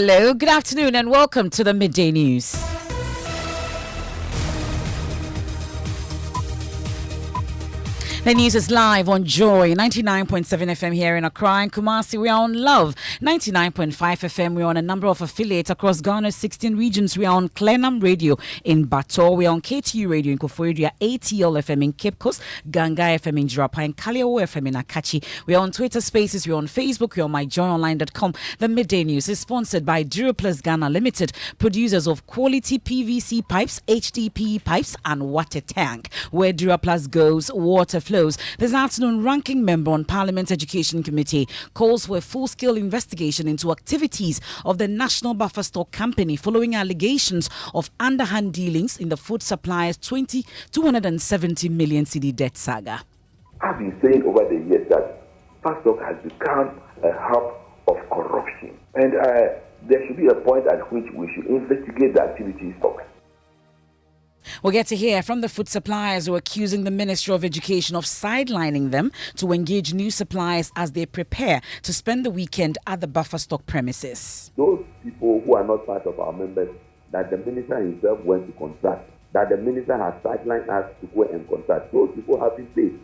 Hello, good afternoon, and welcome to the Midday News. The news is live on Joy 99.7 FM here in Accra and Kumasi. We are on Love 99.5 FM. We are on a number of affiliates across Ghana's 16 regions. We are on Clenham Radio in Bato. We are on KTU Radio in Koforidua, ATL FM in Cape Coast, Ganga FM in Jirapa, and Kaleo FM in Akachi. We are on Twitter Spaces. We are on Facebook. We are on myjoyonline.com. The Midday News is sponsored by Duraplus Ghana Limited, producers of quality PVC pipes, HDPE pipes, and water tank. Where Duraplus goes, water flows. This afternoon, ranking member on Parliament Education Committee calls for a full-scale investigation into activities of the National Buffer Stock Company following allegations of underhand dealings in the food supplier's 270 million cedi debt saga. I've been saying over the years that Buffer Stock has become a hub of corruption, and there should be a point at which we should investigate the activities of. We'll get to hear from the food suppliers who are accusing the Ministry of Education of sidelining them to engage new suppliers as they prepare to spend the weekend at the Buffer Stock premises. Those people who are not part of our members, that the minister himself went to contract, that the minister has sidelined us to go and contract, those people have been paid.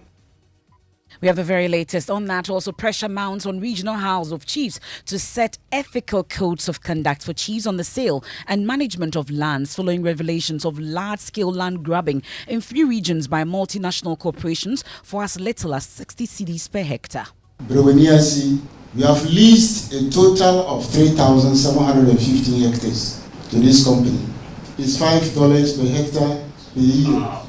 We have the very latest on that. Also, pressure mounts on Regional House of Chiefs to set ethical codes of conduct for chiefs on the sale and management of lands following revelations of large-scale land grabbing in 3 regions by multinational corporations for as little as 60 cedis per hectare. Breweniasi, we have leased a total of 3,715 hectares to this company. It's $5 per hectare per year.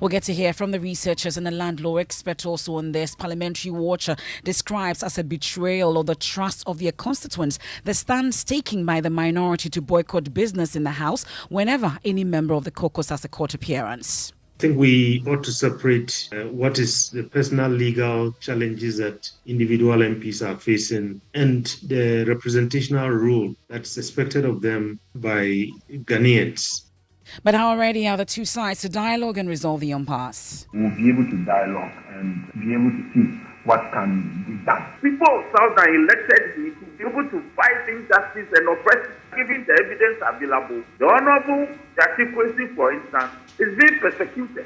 We'll get to hear from the researchers and the land law expert also on this. Parliamentary Watcher describes as a betrayal of the trust of their constituents the stance taken by the minority to boycott business in the House whenever any member of the caucus has a court appearance. I think we ought to separate what is the personal legal challenges that individual MPs are facing and the representational role that's expected of them by Ghanaians. But how ready are the two sides to dialogue and resolve the impasse? We'll be able to dialogue and be able to see what can be done. People of South are elected to be able to fight injustice and oppression, given the evidence available. The Honorable Jackie Kwesi, for instance, is being persecuted.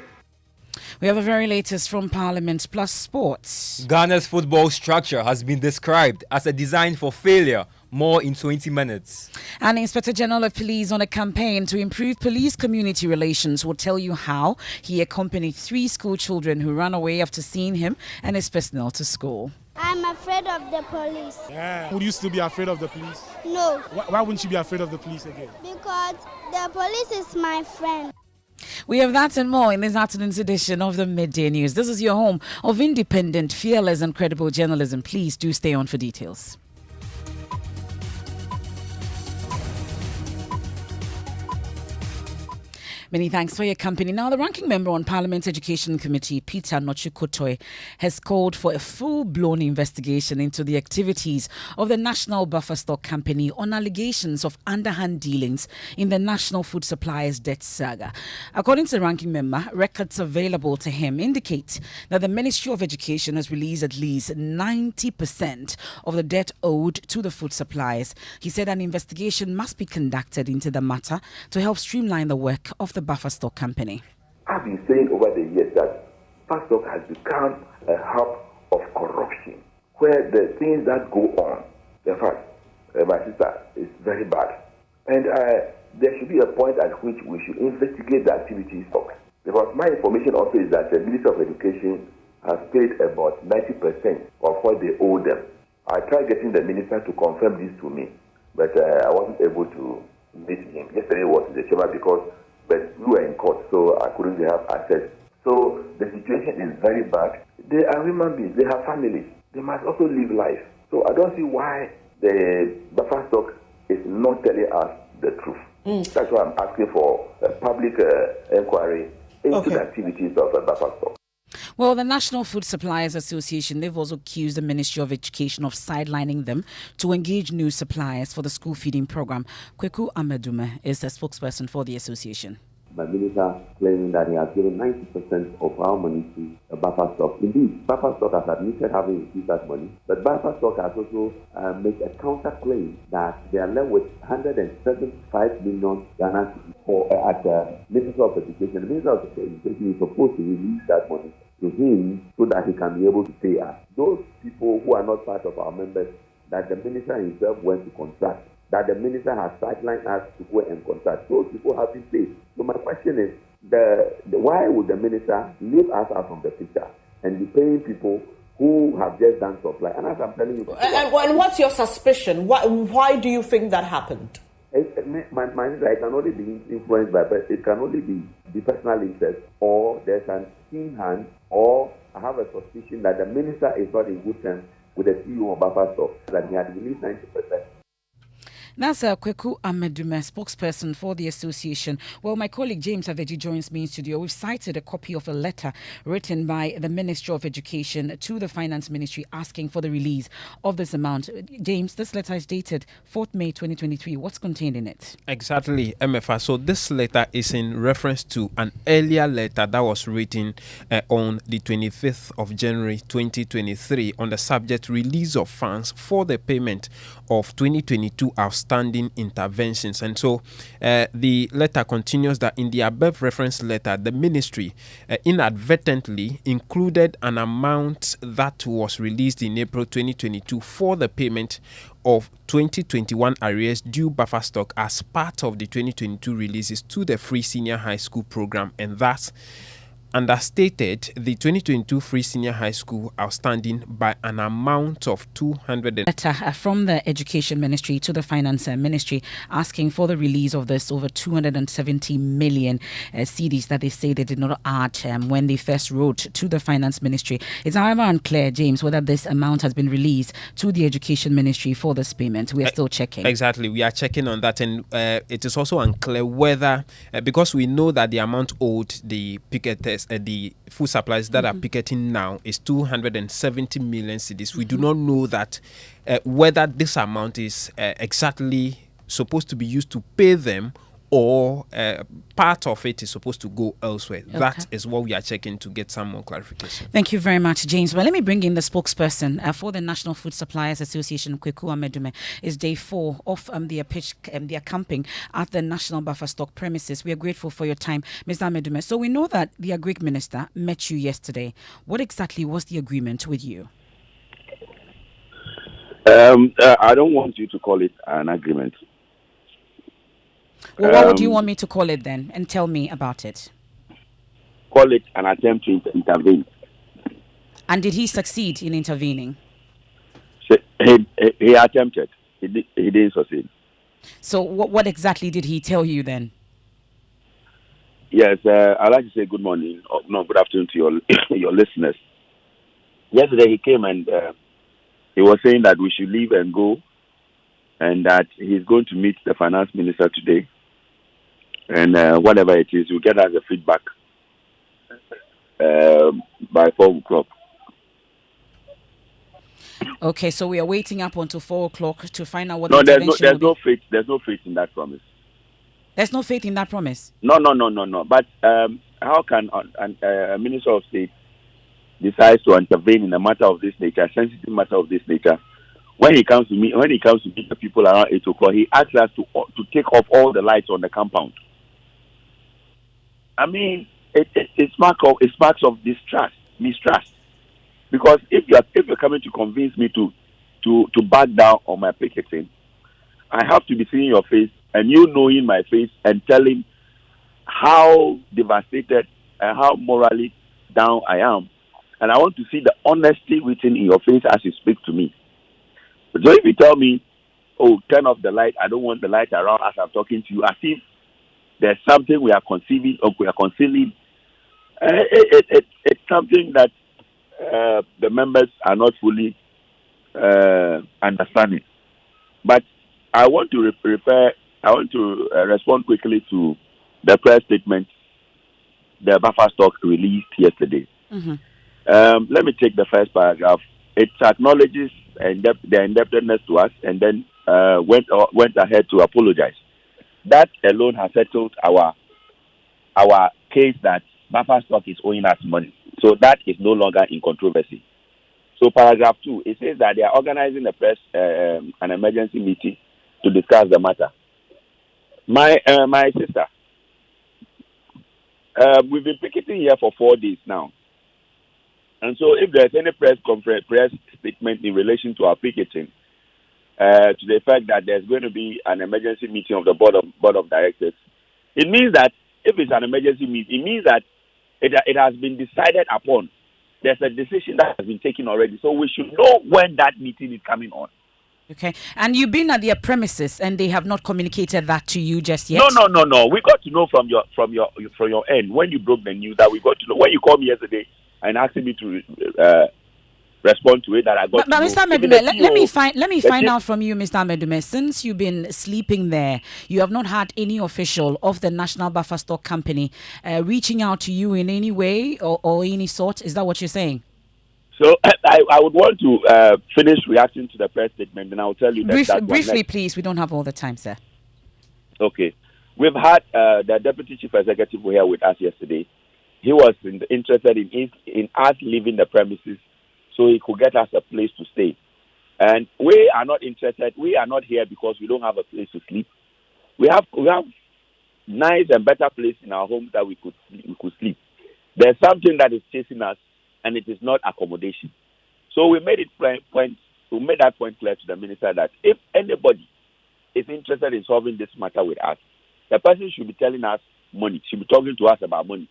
We have the very latest from Parliament plus sports. Ghana's football structure has been described as a design for failure. More in 20 minutes. And Inspector General of Police on a campaign to improve police-community relations will tell you how he accompanied 3 school children who ran away after seeing him and his personnel to school. I'm afraid of the police. Yeah. Would you still be afraid of the police? No. Why wouldn't you be afraid of the police again? Because the police is my friend. We have that and more in this afternoon's edition of the Midday News. This is your home of independent, fearless and credible journalism. Please do stay on for details. Many thanks for your company. Now, the ranking member on Parliament Education Committee, Peter Nochukotoi, has called for a full-blown investigation into the activities of the National Buffer Stock Company on allegations of underhand dealings in the National Food Suppliers debt saga. According to the ranking member, records available to him indicate that the Ministry of Education has released at least 90% of the debt owed to the food suppliers. He said an investigation must be conducted into the matter to help streamline the work of the Buffer Stock Company. I've been saying over the years that Buffer Stock has become a hub of corruption, where the things that go on, in fact, my sister, is very bad. And there should be a point at which we should investigate the activities of. Because my information also is that the Ministry of Education has paid about 90% of what they owe them. I tried getting the minister to confirm this to me, but I wasn't able to meet him. Yesterday was in the chamber but we were in court, so I couldn't have access. So the situation is very bad. They are human beings. They have families. They must also live life. So I don't see why the Buffer Stock is not telling us the truth. That's why I'm asking for a public inquiry into the activities of Buffer Stock. Well, the National Food Suppliers Association, they've also accused the Ministry of Education of sidelining them to engage new suppliers for the school feeding program. Kweku Amedume is the spokesperson for the association. my minister claiming that he has given 90% of our money to the buffer stock. Indeed, buffer stock has admitted having received that money, but buffer stock has also made a counterclaim that they are left with 175 million Ghana for at the Minister of Education. The Minister of Education is supposed to release that money to him so that he can be able to pay us. Those people who are not part of our members, that the minister himself went to contract, that the minister has sidelined us to go and contract. Those people have been paid. So my question is, why would the minister leave us out from the picture and be paying people who have just done supply? And as I'm telling you... And what's your suspicion? Why do you think that happened? My minister, it can only be influenced by... It can only be personal interest, or there's an in hand, or I have a suspicion that the minister is not in good terms with the CEO of Buffer Stock, that he had released 90%. That's Kweku Amedume, spokesperson for the association. Well, my colleague James Aveji joins me in studio. We've cited a copy of a letter written by the Ministry of Education to the Finance Ministry asking for the release of this amount. James, this letter is dated 4th May 2023. What's contained in it? Exactly, Emefa. So this letter is in reference to an earlier letter that was written on the 25th of January 2023 on the subject release of funds for the payment of 2022 outstanding interventions. And so the letter continues that in the above reference letter, the ministry inadvertently included an amount that was released in April 2022 for the payment of 2021 arrears due buffer stock as part of the 2022 releases to the free senior high school program, and thus understated the 2022 free senior high school outstanding by an amount of 200. Letter from the Education Ministry to the Finance Ministry asking for the release of this over 270 million CDs that they say they did not add when they first wrote to the Finance Ministry. It's however unclear, James, whether this amount has been released to the Education Ministry for this payment. We are still checking. Exactly, we are checking on that, and it is also unclear whether, because we know that the amount owed the picketers, the food supplies that are picketing now is 270 million cedis. We do not know that whether this amount is exactly supposed to be used to pay them, or part of it is supposed to go elsewhere. Okay. That is what we are checking to get some more clarification. Thank you very much, James. Well, let me bring in the spokesperson for the National Food Suppliers Association, Kweku Amedume. It's day 4 of their camping at the National Buffer Stock premises. We are grateful for your time, Mr. Amedume. So we know that the Agric Minister met you yesterday. What exactly was the agreement with you? I don't want you to call it an agreement. Well, what would you want me to call it then? And tell me about it. Call it an attempt to intervene. And did he succeed in intervening? He attempted. He didn't succeed. So what exactly did he tell you then? Yes, I'd like to say good morning, or no, good afternoon to your listeners. Yesterday he came and he was saying that we should leave and go, and that he's going to meet the finance minister today. And whatever it is, we'll get us the feedback by 4 o'clock. Okay, so we are waiting up until 4 o'clock to find out what the intervention will be. There's no faith in that promise. There's no faith in that promise? No. But how can a minister of state decide to intervene in a matter of this nature, a sensitive matter of this nature? When he comes to meet the people around 8 o'clock, he asks us to take off all the lights on the compound. I mean, it's marks of mistrust. Because if you're coming to convince me to back down on my picketing, I have to be seeing your face and you knowing my face and telling how devastated and how morally down I am. And I want to see the honesty written in your face as you speak to me. So if you tell me, turn off the light, I don't want the light around as I'm talking to you, as if there's something we are conceiving or we are concealing, it's something that the members are not fully understanding. But I want to respond quickly to the press statement the buffer stock released yesterday. Let me take the first paragraph. It acknowledges their indebtedness to us, and then went ahead to apologize. That alone has settled our our case that buffer stock is owing us money. So that is no longer in controversy. So paragraph 2, it says that they are organizing an emergency meeting to discuss the matter. My sister, we've been picketing here for 4 days now. And so if there's any press statement in relation to our picketing, to the effect that there's going to be an emergency meeting of the board of directors, it means that if it's an emergency meeting, it means that it has been decided upon. There's a decision that has been taken already. So we should know when that meeting is coming on. Okay. And you've been at their premises and they have not communicated that to you just yet? No. We got to know from your end when you broke the news that we got to know. When you called me yesterday and asked me to respond to it, that I got. But Mr. Medume, let me find out from you, Mr. Medume. Since you've been sleeping there, you have not had any official of the National Buffer Stock Company reaching out to you in any way or any sort. Is that what you're saying? So I would want to finish reacting to the press statement, and I'll tell you that. Briefly, please. We don't have all the time, sir. Okay. We've had the Deputy Chief Executive here with us yesterday. He was interested in us leaving the premises so he could get us a place to stay. And we are not interested. We are not here because we don't have a place to sleep. We have nice and better place in our homes that we could sleep. There's something that is chasing us, and it is not accommodation. So we made that point clear to the minister that if anybody is interested in solving this matter with us, the person should be telling us money, should be talking to us about money,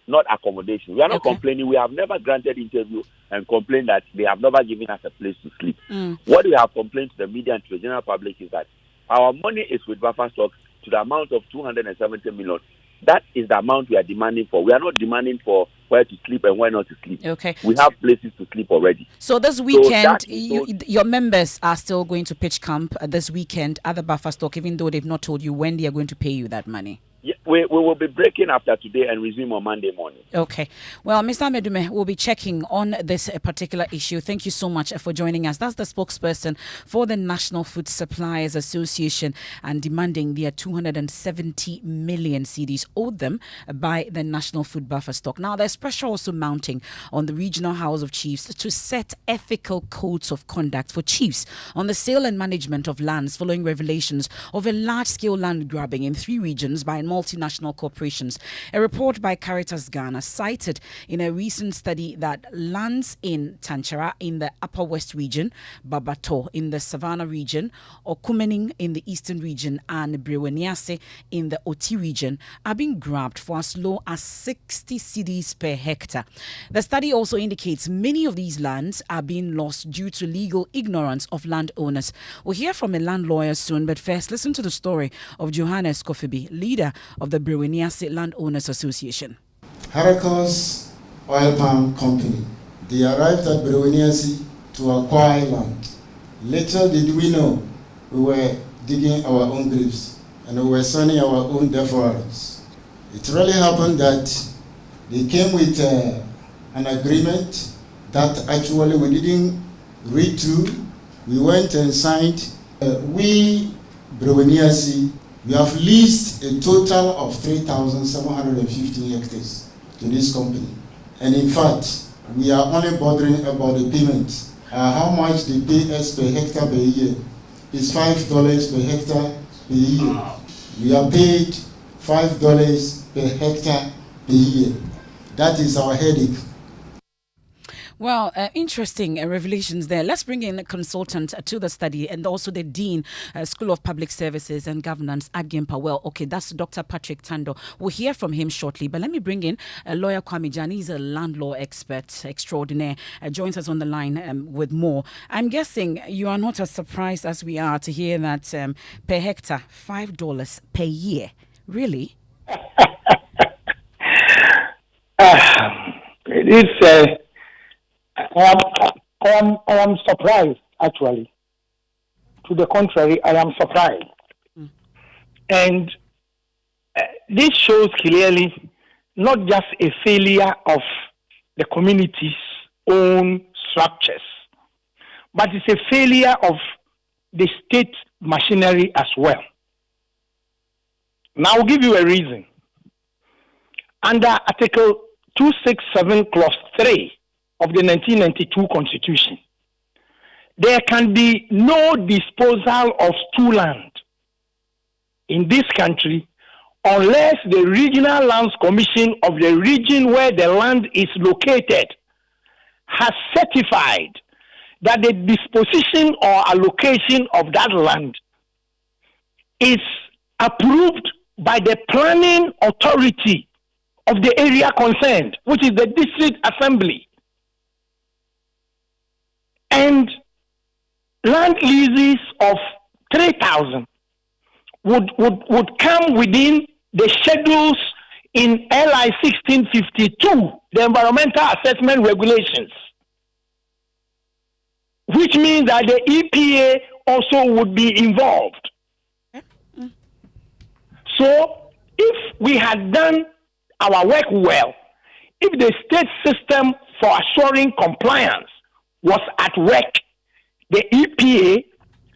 not accommodation. We are not complaining. We have never granted interview and complained that they have never given us a place to sleep. What we have complained to the media and to the general public is that our money is with buffer stocks to the amount of 270 million. That is the amount we are demanding for. We are not demanding for where to sleep and where not to sleep. Okay. We have places to sleep already. So this weekend, your members are still going to pitch camp this weekend at the buffer stock, even though they've not told you when they are going to pay you that money. Yeah, we will be breaking after today and resume on Monday morning. Okay. Well, Mr. Medume, we'll be checking on this particular issue. Thank you so much for joining us. That's the spokesperson for the National Food Suppliers Association and demanding their 270 million cedis owed them by the National Food Buffer Stock. Now, there's pressure also mounting on the Regional House of Chiefs to set ethical codes of conduct for chiefs on the sale and management of lands following revelations of a large-scale land grabbing in 3 regions by multinational corporations. A report by Caritas Ghana cited in a recent study that lands in Tanchara in the Upper West region, Babato in the Savannah region, Okumening in the Eastern region, and Breweniase in the Oti region are being grabbed for as low as 60 cedis per hectare. The study also indicates many of these lands are being lost due to legal ignorance of landowners. We'll hear from a land lawyer soon, but first listen to the story of Johannes Kofibi, leader of the Breweniase Landowners Association. Haracos Oil Palm Company. They arrived at Breweniase to acquire land. Little did we know we were digging our own graves and we were signing our own death warrants. It really happened that they came with an agreement that actually we didn't read through. We went and signed. We, Breweniase, we have leased a total of 3,715 hectares to this company. And in fact, we are only bothering about the payment. How much they pay us per hectare per year is $5 per hectare per year. We are paid $5 per hectare per year. That is our headache. Well, interesting revelations there. Let's bring in a consultant to the study and also the Dean, School of Public Services and Governance at Gimpa. Well, okay, that's Dr. Patrick Tando. We'll hear from him shortly. But let me bring in lawyer Kwame Jan. He's a land law expert extraordinaire. Joins us on the line with more. I'm guessing you are not as surprised as we are to hear that per hectare, $5 per year. Really? It is... I am surprised, actually. To the contrary, I am surprised. And this shows clearly not just a failure of the community's own structures, but it's a failure of the state machinery as well. Now, I'll give you a reason. under Article 267, Clause 3 of the 1992 Constitution, there can be no disposal of stool land in this country unless the Regional Lands Commission of the region where the land is located has certified that the disposition or allocation of that land is approved by the planning authority of the area concerned, which is the district assembly. And land leases of 3,000 would come within the schedules in LI 1652, the Environmental Assessment Regulations, which means that the EPA also would be involved. So if we had done our work well, if the state system for assuring compliance was at work, the EPA,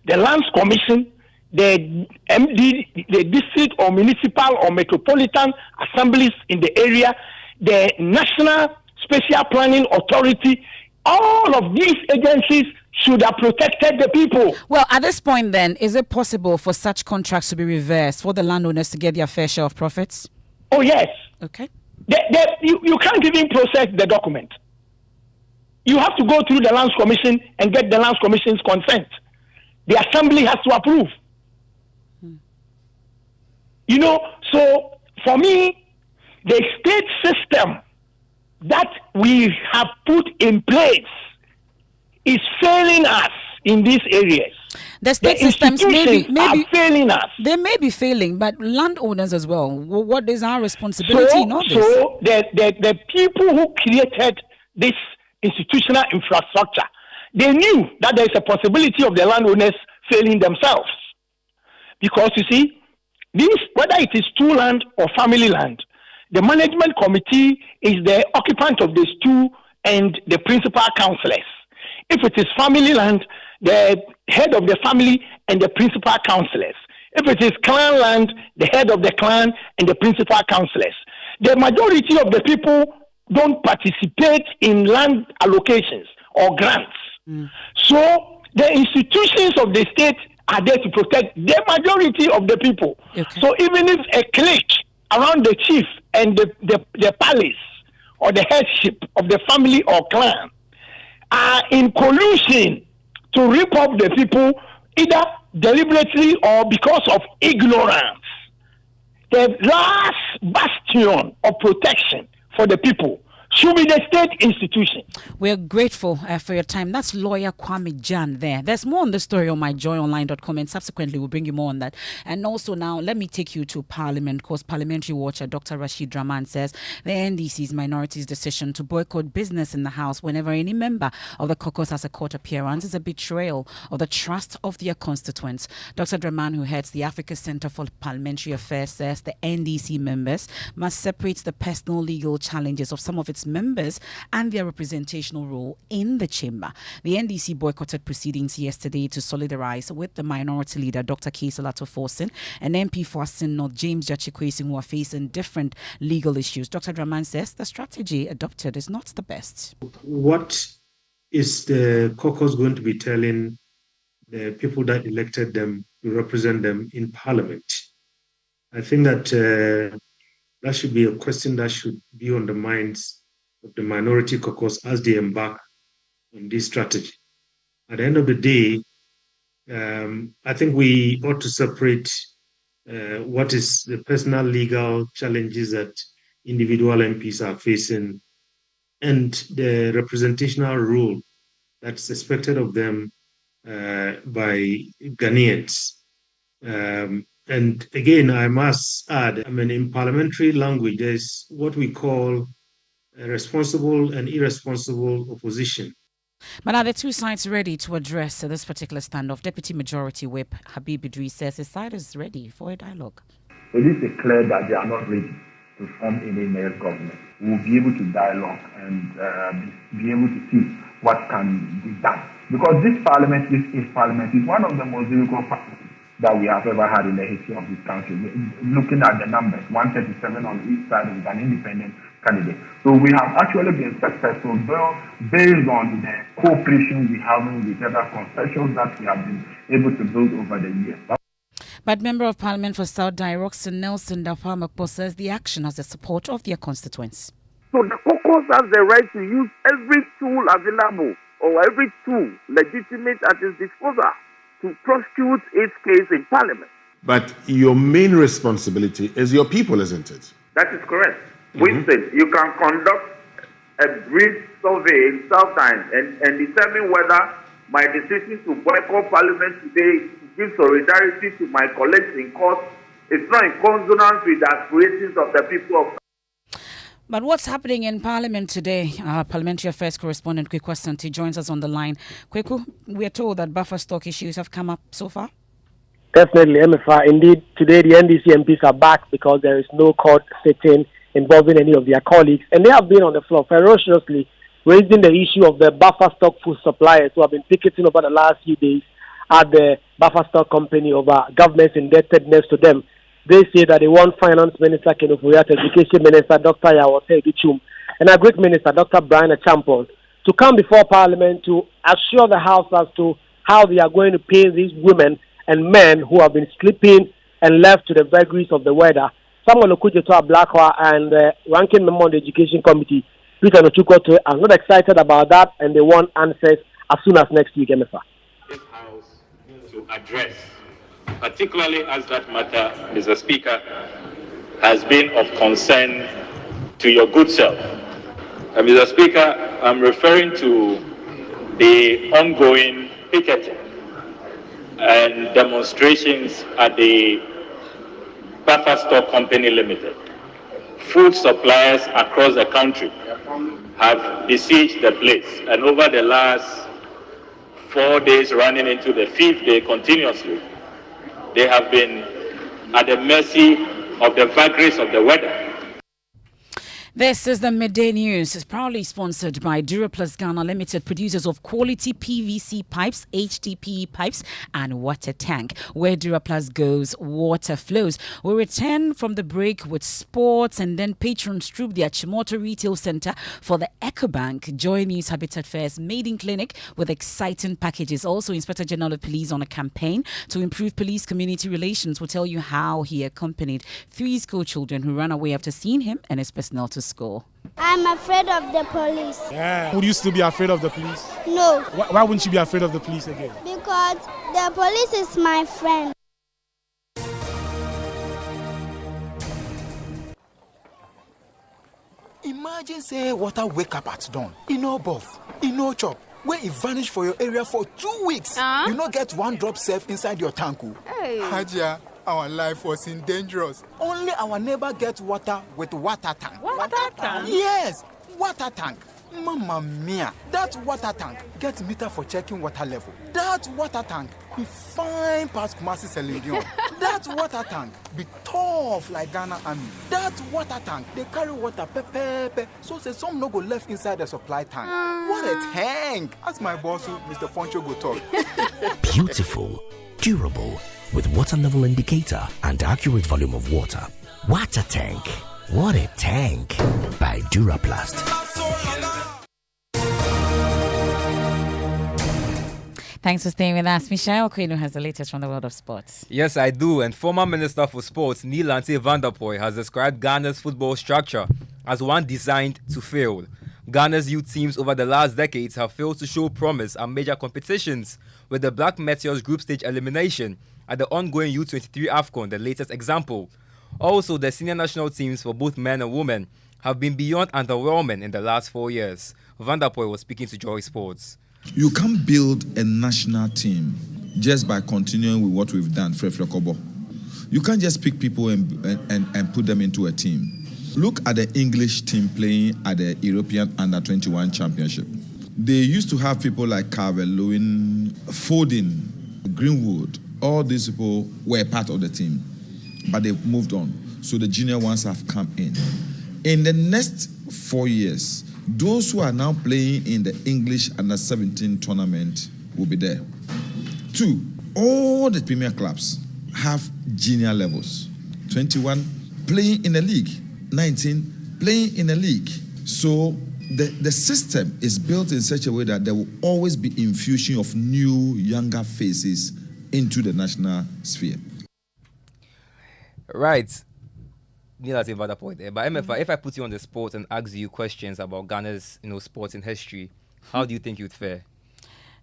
the Lands Commission, the MD, the district or municipal or metropolitan assemblies in the area, the National Special Planning Authority, all of these agencies should have protected the people. Well, at this point then, is it possible for such contracts to be reversed for the landowners to get their fair share of profits? Oh, yes. Okay. You can't even process the document. You have to go through the Lands Commission and get the Lands Commission's consent. The assembly has to approve. You know, so for me, the state system that we have put in place is failing us in these areas. The state systems maybe are failing us. They may be failing, but landowners as well. What is our responsibility in all this? So the people who created this institutional infrastructure, they knew that there is a possibility of the landowners failing themselves. Because you see, whether it is stool land or family land, the management committee is the occupant of the stool and the principal councillors. If it is family land, the head of the family and the principal councillors. If it is clan land, the head of the clan and the principal councillors. The majority of the people don't participate in land allocations or grants. So the institutions of the state are there to protect the majority of the people. Okay. So even if a clique around the chief and the palace or the headship of the family or clan are in collusion to rip off the people, either deliberately or because of ignorance, the last bastion of protection for the people should be the state institution. We're grateful for your time. That's lawyer Kwame Jan there. There's more on the story on myjoyonline.com, and subsequently we'll bring you more on that. And also now, let me take you to Parliament, because parliamentary watcher Dr. Rashid Rahman says the NDC's minority's decision to boycott business in the House whenever any member of the caucus has a court appearance is a betrayal of the trust of their constituents. Dr. Rahman, who heads the Africa Center for Parliamentary Affairs, says the NDC members must separate the personal legal challenges of some of its members and their representational role in the chamber. The NDC boycotted proceedings yesterday to solidarize with the minority leader, Dr. Kesalato Forsen, and MP for Asin North, James Jachikwesi, who are facing different legal issues. Dr. Draman says the strategy adopted is not the best. What is the caucus going to be telling the people that elected them to represent them in Parliament? I think that that should be a question that should be on the minds of the minority caucus as they embark on this strategy. At the end of the day, I think we ought to separate what is the personal legal challenges that individual MPs are facing and the representational role that's expected of them by Ghanaians. And again, I must add, in parliamentary language, there's what we call a responsible and irresponsible opposition. But are the two sides ready to address this particular standoff? Deputy Majority Whip Habib Idris says his side is ready for a dialogue. So this is clear that they are not ready to form any male government. We will be able to dialogue and be able to see what can be done. Because this parliament is one of the most difficult parliaments that we have ever had in the history of this country. Looking at the numbers, 137 on each side with an independent candidate. So we have actually been successful based on the cooperation we have with other concessions that we have been able to build over the years. But Member of Parliament for South Roxton Nelson Dapamakpo says the action has the support of their constituents. So the caucus has the right to use every tool available or every tool legitimate at its disposal to prosecute its case in Parliament. But your main responsibility is your people, isn't it? That is correct. Winston, you can conduct a brief survey in Southend and determine whether my decision to boycott Parliament today give solidarity to my colleagues in court is not in consonance with the aspirations of the people of. But what's happening in Parliament today? Our Parliamentary Affairs correspondent Kweku Asante joins us on the line. Kweku, we are told that buffer stock issues have come up so far. Definitely, Emefa. Indeed, today the NDC MPs are back because there is no court sitting involving any of their colleagues, and they have been on the floor ferociously raising the issue of the buffer stock food suppliers who have been picketing over the last few days at the buffer stock company over government's indebtedness to them. They say that they want Finance Minister Kenneth Ofori-Atta, Education Minister Dr. Yawose Edichum, and Agric Minister Dr. Brian Achampon to come before Parliament to assure the House as to how they are going to pay these women and men who have been sleeping and left to the vagaries of the weather. Samuel Okujeto Ablakwa and ranking member on the Education Committee, Peter Nochukoto, are not excited about that, and they want answers as soon as next week, Emefa. This House to address, particularly as that matter, Mr. Speaker, has been of concern to your good self. Mr. Speaker, I'm referring to the ongoing picketing and demonstrations at the Buffer Stock Company Limited. Food suppliers across the country have besieged the place, and over the last 4 days running into the 5th day continuously, they have been at the mercy of the vagaries of the weather. This is the Midday News. It's proudly sponsored by Duraplus Ghana Limited, producers of quality PVC pipes, HDPE pipes, and water tank. Where Duraplus goes, water flows. We return from the break with sports, and then patrons troop the Achimota Retail Center for the EcoBank Joy News Habitat Fair's maiden clinic with exciting packages. Also, Inspector General of Police on a campaign to improve police-community relations will tell you how he accompanied 3 school children who ran away after seeing him and his personnel to school. I'm afraid of the police. Yeah. Would you still be afraid of the police? No. Why wouldn't you be afraid of the police again? Because the police is my friend. Imagine say water wake up at dawn. You know buff, you know chop. Where it vanish for your area for 2 weeks. You not get 1 drop safe inside your tank. Hey. Hajia, our life was in dangerous. Only our neighbor gets water with water tank. Water tank? Yes, water tank. Mamma mia, that water tank gets meter for checking water level. That water tank be fine past Kumasi Selindion. That water tank be tough like Ghana Army. That water tank, they carry water pepe, so say some no go left inside the supply tank. What a tank! As my boss, Mr. Poncho, go talk. Beautiful, durable, with water level indicator and accurate volume of water. Water tank. What a tank! By Duraplast. Thanks for staying with us. Michelle Quino has the latest from the world of sports. Yes, I do. And former Minister for Sports, Neelante van der Poy, has described Ghana's football structure as one designed to fail. Ghana's youth teams over the last decades have failed to show promise at major competitions, with the Black Meteors group stage elimination at the ongoing U23 AFCON the latest example. Also, the senior national teams for both men and women have been beyond underwhelming in the last 4 years. Van der Poy was speaking to Joy Sports. You can't build a national team just by continuing with what we've done, Freflekobo. You can't just pick people and put them into a team. Look at the English team playing at the European Under-21 Championship. They used to have people like Calvert-Lewin, Foden, Greenwood. All these people were part of the team, but they've moved on. So the junior ones have come in. In the next 4 years, those who are now playing in the English Under-17 tournament will be there. 2, all the premier clubs have junior levels. 21 playing in a league, 19 playing in a league. So the system is built in such a way that there will always be infusion of new, younger faces into the national sphere. Right. Neil has about that point there. But Emefa, if I put you on the spot and ask you questions about Ghana's, sports in history, how do you think you'd fare?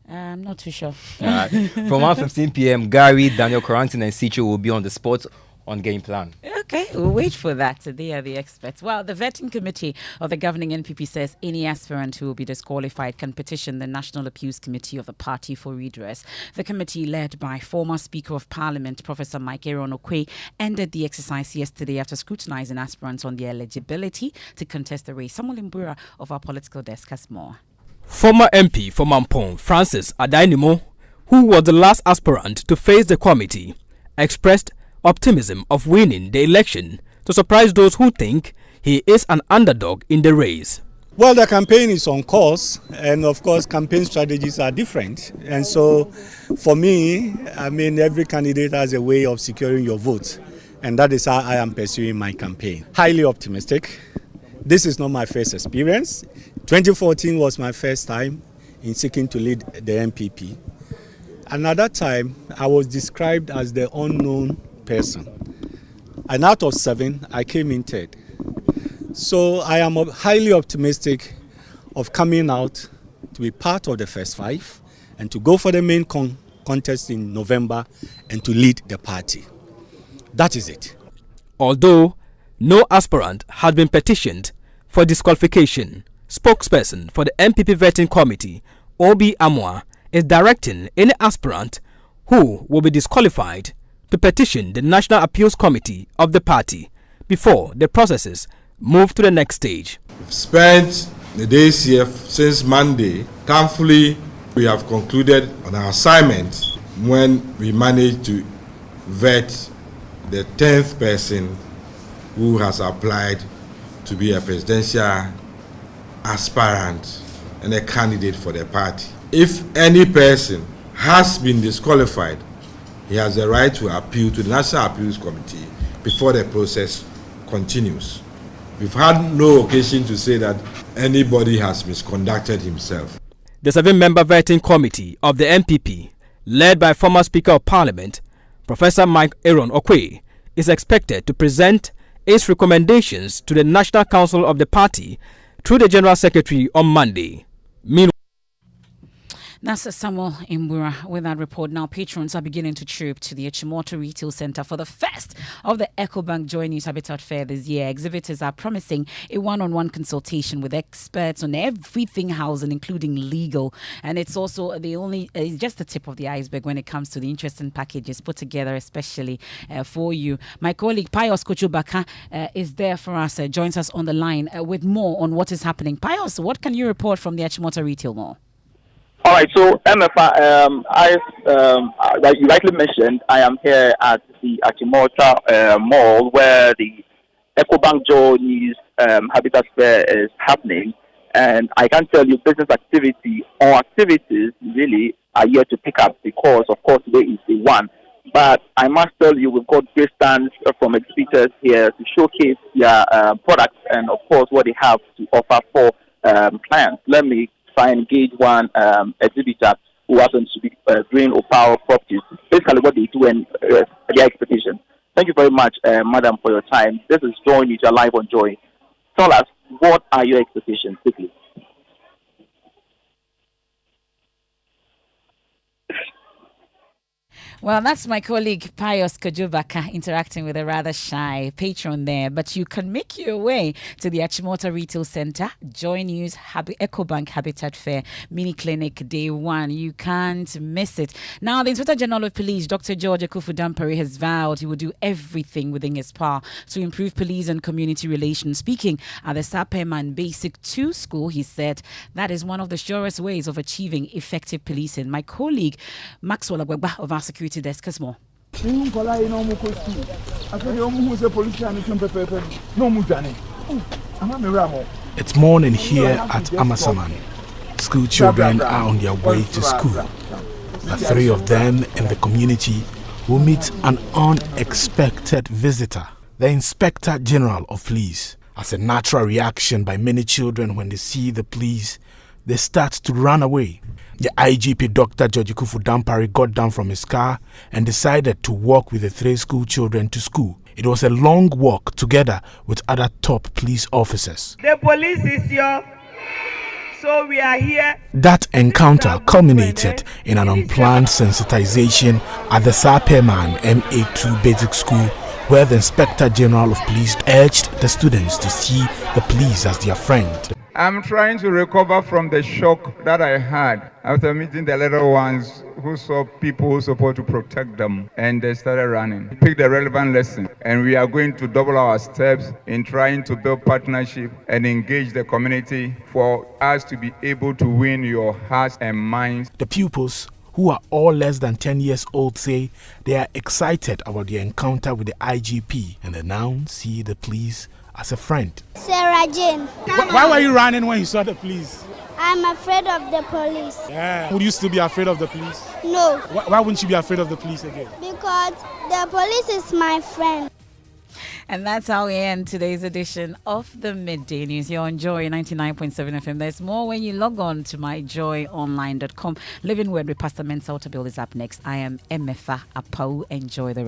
I'm not too sure. From 1:15 p.m., Gary, Daniel Corantin, and Sicho will be on the spot on game plan. Okay, we'll wait for that. They are the experts. Well, the vetting committee of the governing NPP says any aspirant who will be disqualified can petition the National Appeals Committee of the party for redress. The committee, led by former Speaker of Parliament, Professor Mike Aaron Okwe, ended the exercise yesterday after scrutinizing aspirants on their eligibility to contest the race. Samuel Mbura of our political desk has more. Former MP for Mampong, Francis Adainimo, who was the last aspirant to face the committee, expressed optimism of winning the election to surprise those who think he is an underdog in the race. Well, the campaign is on course, and of course campaign strategies are different. And so for me, every candidate has a way of securing your vote, and that is how I am pursuing my campaign. Highly optimistic. This is not my first experience. 2014 was my first time in seeking to lead the NPP. And at that time, I was described as the unknown person. And out of 7, I came in 3rd. So I am highly optimistic of coming out to be part of the first 5 and to go for the main contest in November and to lead the party. That is it. Although no aspirant had been petitioned for disqualification, spokesperson for the NPP vetting committee, Obi Amwa, is directing any aspirant who will be disqualified to petition the National Appeals Committee of the party before the processes move to the next stage. We've spent the days here since Monday. Thankfully, we have concluded on our assignment when we managed to vet the 10th person who has applied to be a presidential aspirant and a candidate for the party. If any person has been disqualified, he has the right to appeal to the National Appeals Committee before the process continues. We've had no occasion to say that anybody has misconducted himself. The 7-member vetting committee of the NPP, led by former Speaker of Parliament, Professor Mike Aaron Okwe, is expected to present its recommendations to the National Council of the party through the General Secretary on Monday. Meanwhile, that's Samuel Mbura with that report. Now, patrons are beginning to troop to the Achimota Retail Center for the first of the EcoBank Joy News Habitat Fair this year. Exhibitors are promising a one-on-one consultation with experts on everything housing, including legal. And it's also just the tip of the iceberg when it comes to the interesting packages put together, especially for you. My colleague Pius Kochubaka is there for us, joins us on the line with more on what is happening. Pius, what can you report from the Achimota Retail Mall? All right, so Emefa, like you rightly mentioned, I am here at the Achimota Mall where the EcoBank Joy News Habitat Fair is happening, and I can tell you business activity or activities really are yet to pick up because, of course, today is the one. But I must tell you, we've got great stands from exhibitors here to showcase their products and, of course, what they have to offer for clients. Let me try and engage one exhibitor who happens to be Green Apawu Properties. Basically what they do and their expectations. Thank you very much, madam, for your time. This is Joy News, live on Joy. Tell us, what are your expectations quickly? Well, that's my colleague Pius Kojubaka interacting with a rather shy patron there. But you can make your way to the Achimota Retail Center, Joy News EcoBank Habitat Fair Mini Clinic Day 1. You can't miss it. Now, the Inspector General of Police, Dr. George Akufu-Dampare, has vowed he will do everything within his power to improve police and community relations. Speaking at the Sapeman Basic 2 School, he said that is one of the surest ways of achieving effective policing. My colleague Maxwell Agwagba of our security desk has more. It's morning here at Amasaman. School children are on their way to school. The 3 of them in the community will meet an unexpected visitor, the Inspector General of Police. As a natural reaction by many children when they see the police, they start to run away. The IGP Dr. George Kufu Dampari got down from his car and decided to walk with the 3 school children to school. It was a long walk together with other top police officers. The police is here, so we are here. That encounter culminated in an unplanned sensitization at the Sapeman MA2 Basic School, where the Inspector General of Police urged the students to see the police as their friend. I'm trying to recover from the shock that I had after meeting the little ones who saw people who supposed to protect them, and they started running. Pick the relevant lesson, and we are going to double our steps in trying to build partnership and engage the community for us to be able to win your hearts and minds. The pupils, who are all less than 10 years old, say they are excited about the encounter with the IGP, and they now see the police as a friend. Sarah Jane. Why were you running when you saw the police? I'm afraid of the police. Yeah. Would you still be afraid of the police? No. Why wouldn't you be afraid of the police again? Because the police is my friend. And that's how we end today's edition of the Midday News. You're on Joy 99.7 FM. There's more when you log on to myjoyonline.com. Living Word with Pastor Mensa Otabil is up next. I am Emefa Apawu. Enjoy the